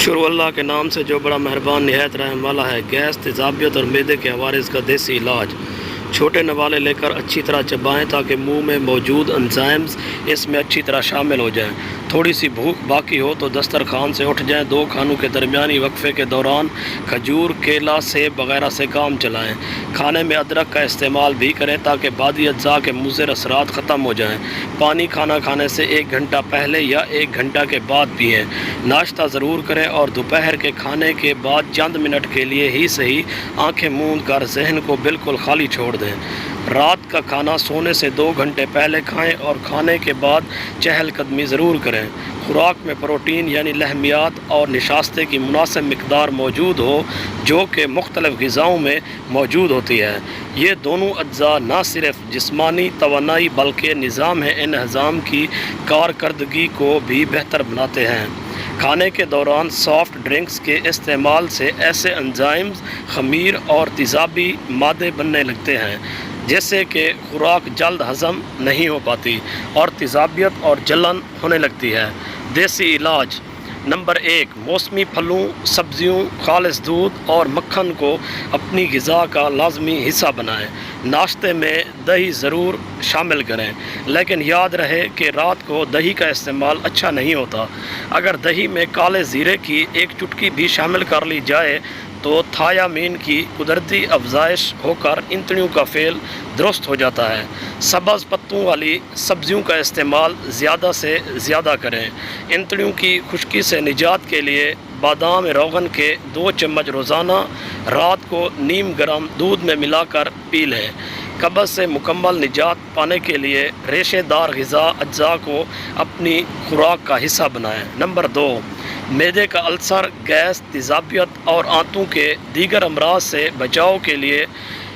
शुरू अल्लाह के नाम से जो बड़ा मेहरबान निहायत रहम वाला है। गैस, तेज़ाबियत और मैदे के हवाले का देसी इलाज। छोटे नवाले लेकर अच्छी तरह चबाएं ताकि मुंह में मौजूद एंजाइम्स इसमें अच्छी तरह शामिल हो जाएं। थोड़ी सी भूख बाकी हो तो दस्तरखान से उठ जाएं। दो खानों के दरमियानी वक्फे के दौरान खजूर, केला, सेब वगैरह से काम चलाएं। खाने में अदरक का इस्तेमाल भी करें ताकि बादी अज्जा के मुज़र असरात ख़त्म हो जाएं। पानी खाना खाने से 1 घंटा पहले या 1 घंटा के बाद पिएँ। नाश्ता ज़रूर करें और दोपहर के खाने के बाद चंद मिनट के लिए ही सही आँखें मूंद कर जहन को बिल्कुल खाली छोड़ दें। रात का खाना सोने से 2 घंटे पहले खाएं और खाने के बाद चहलकदमी ज़रूर करें। खुराक में प्रोटीन यानी लहमियात और निशास्ते की मुनासिब मिकदार मौजूद हो जो कि मुख्तलिफ़ ग़िज़ाओं में मौजूद होती है। ये दोनों अज्जा न सिर्फ जिस्मानी तवानाई बल्कि निज़ाम इंहज़ाम की कारकर्दगी को भी बेहतर बनाते हैं। खाने के दौरान सॉफ्ट ड्रिंक्स के इस्तेमाल से ऐसे एंजाइम्स, खमीर और तेज़ाबी मादे बनने लगते हैं जिससे कि खुराक जल्द हज़म नहीं हो पाती और तेज़ाबियत और जलन होने लगती है। देसी इलाज। नंबर 1, मौसमी फलों, सब्जियों, खालिस दूध और मक्खन को अपनी ग़िज़ा का लाजमी हिस्सा बनाएं। नाश्ते में दही ज़रूर शामिल करें, लेकिन याद रहे कि रात को दही का इस्तेमाल अच्छा नहीं होता। अगर दही में काले ज़ीरे की 1 चुटकी भी शामिल कर ली जाए तो थायामीन की कुदरती अफजाइश होकर इंतड़ियों का फेल दुरुस्त हो जाता है। सब्ज़ पत्तों वाली सब्जियों का इस्तेमाल ज़्यादा से ज़्यादा करें। इंतड़ियों की खुश्की से निजात के लिए बादाम रोगन के 2 चम्मच रोज़ाना रात को नीम गर्म दूध में मिलाकर पी लें। कब्ज़ से मुकम्मल निजात पाने के लिए रेशेदार ग़िज़ा अज्जा को अपनी खुराक का हिस्सा बनाएं। नंबर 2, मैदे का अल्सर, गैस, तेज़ाबियत और आंतों के दीगर अमराज से बचाव के लिए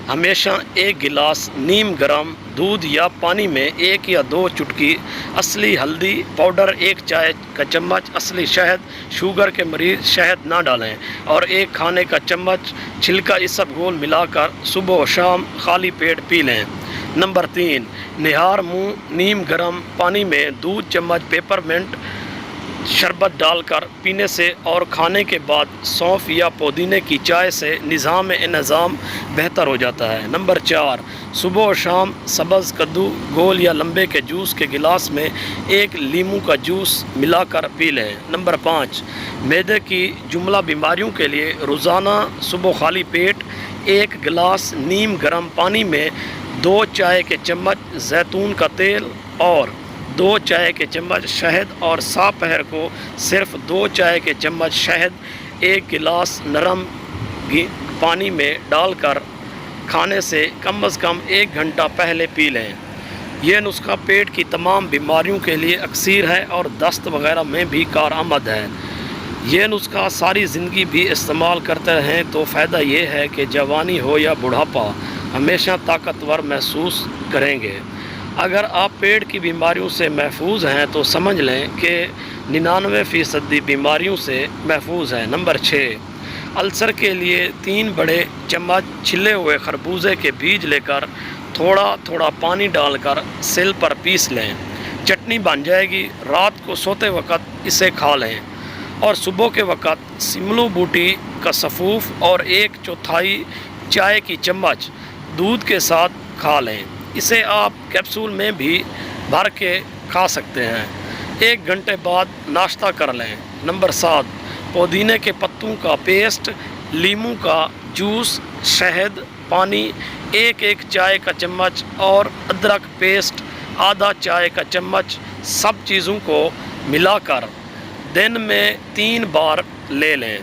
हमेशा 1 गिलास नीम गर्म दूध या पानी में 1 या 2 चुटकी असली हल्दी पाउडर, 1 चाय का चम्मच असली शहद, शुगर के मरीज़ शहद ना डालें, और 1 खाने का चम्मच छिलका इसबगोल मिलाकर सुबह और शाम खाली पेट पी लें। नंबर 3, निहार मुँह नीम गर्म पानी में 2 चम्मच पेपरमिंट शरबत डालकर पीने से और खाने के बाद सौंफ या पुदीने की चाय से निज़ाम इंहज़ाम बेहतर हो जाता है। नंबर 4, सुबह और शाम सब्ज़ कद्दू गोल या लंबे के जूस के गिलास में 1 लीमू का जूस मिलाकर पी लें। नंबर 5, मैदे की जुमला बीमारियों के लिए रोज़ाना सुबह खाली पेट 1 गिलास नीम गर्म पानी में 2 चाय के चम्मच जैतून का तेल और 2 चाय के चम्मच शहद और दोपहर को सिर्फ 2 चाय के चम्मच शहद 1 गिलास नरम पानी में डालकर खाने से कम अज़ कम 1 घंटा पहले पी लें। यह नुस्खा पेट की तमाम बीमारियों के लिए अक्सर है और दस्त वगैरह में भी कारआमद है। यह नुस्खा सारी ज़िंदगी भी इस्तेमाल करते रहें तो फ़ायदा ये है कि जवानी हो या बुढ़ापा हमेशा ताकतवर महसूस करेंगे। अगर आप पेट की बीमारियों से महफूज हैं तो समझ लें कि 99% बीमारियों से महफूज हैं। नंबर 6, अल्सर के लिए 3 बड़े चम्मच छिले हुए खरबूजे के बीज लेकर थोड़ा थोड़ा पानी डालकर सिल पर पीस लें। चटनी बन जाएगी। रात को सोते वक्त इसे खा लें और सुबह के वक्त सिमलो बूटी का सफ़ूफ और 1/4 चाय की चम्मच दूध के साथ खा लें। इसे आप कैप्सूल में भी भर के खा सकते हैं। 1 घंटे बाद नाश्ता कर लें। नंबर 7, पुदीने के पत्तों का पेस्ट, लीमू का जूस, शहद, पानी 1 चाय का चम्मच और अदरक पेस्ट आधा चाय का चम्मच सब चीज़ों को मिलाकर दिन में 3 बार ले लें।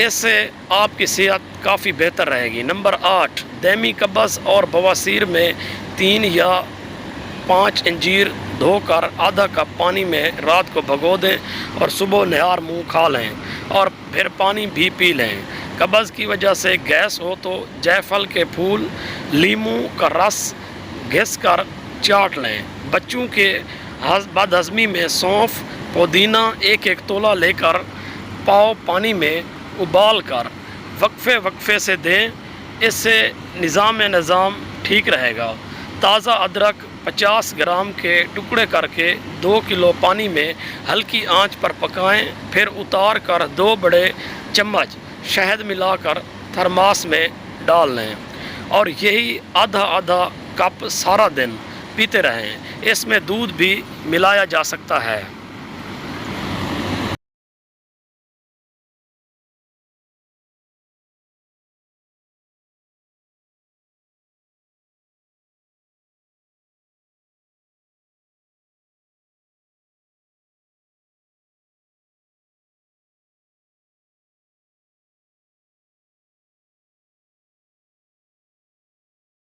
इससे आपकी सेहत काफ़ी बेहतर रहेगी। नंबर 8, दहमी कब्ज़ और बवासीर में 3 या 5 अंजीर धोकर आधा कप पानी में रात को भिगो दें और सुबह निहार मुँह खा लें और फिर पानी भी पी लें। कब्ज़ की वजह से गैस हो तो जायफल के फूल, लीमू का रस घिस कर चाट लें। बच्चों के बदहज़मी में सौंफ, पुदीना 1 तोला लेकर पाव पानी में उबाल कर वक्फे से दें। इससे निज़ाम ठीक रहेगा। ताज़ा अदरक 50 ग्राम के टुकड़े करके 2 किलो पानी में हल्की आंच पर पकाएं, फिर उतार कर 2 बड़े चम्मच शहद मिलाकर थर्मास में डाल लें और यही आधा आधा कप सारा दिन पीते रहें। इसमें दूध भी मिलाया जा सकता है।